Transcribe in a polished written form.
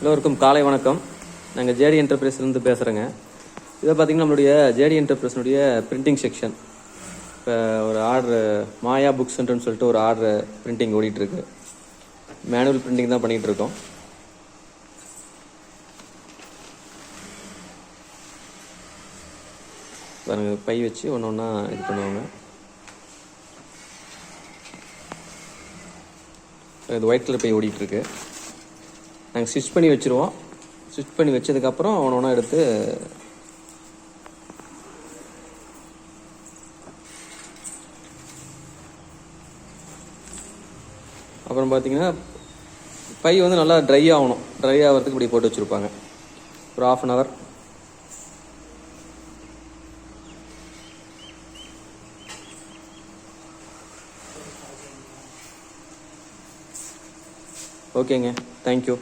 எல்லோருக்கும் காலை வணக்கம். நாங்கள் ஜேடி என்டர்பிரைஸ்லேருந்து பேசுகிறேங்க. இதை பார்த்திங்கன்னா நம்மளுடைய ஜேடி என்டர்பிரைஸ்னுடைய பிரிண்டிங் செக்ஷன். இப்போ ஒரு ஆர்டரு மாயா புக் சென்டர்னு சொல்லிட்டு ஒரு ஆர்டரு பிரிண்டிங் ஓடிட்டுருக்கு. மேனுவல் பிரிண்டிங் தான் பண்ணிகிட்ருக்கோம். பாருங்க, பை வச்சு ஒன்று ஒன்றா இது பண்ணுவாங்க. இது ஒயிட் கலர் பை ஓடிட்டுருக்கு. நாங்கள் ஸ்டிச் பண்ணி வச்சுருவோம். ஸ்டிச் பண்ணி வச்சதுக்கப்புறம் ஒன்று ஒன்றா எடுத்து அப்புறம் பார்த்தீங்கன்னா பை வந்து நல்லா ட்ரை ஆகணும். ட்ரை ஆகிறதுக்கு இப்படி போட்டு வச்சுருப்பாங்க ஒரு 1/2 hour. ஓகேங்க, தேங்க்யூ.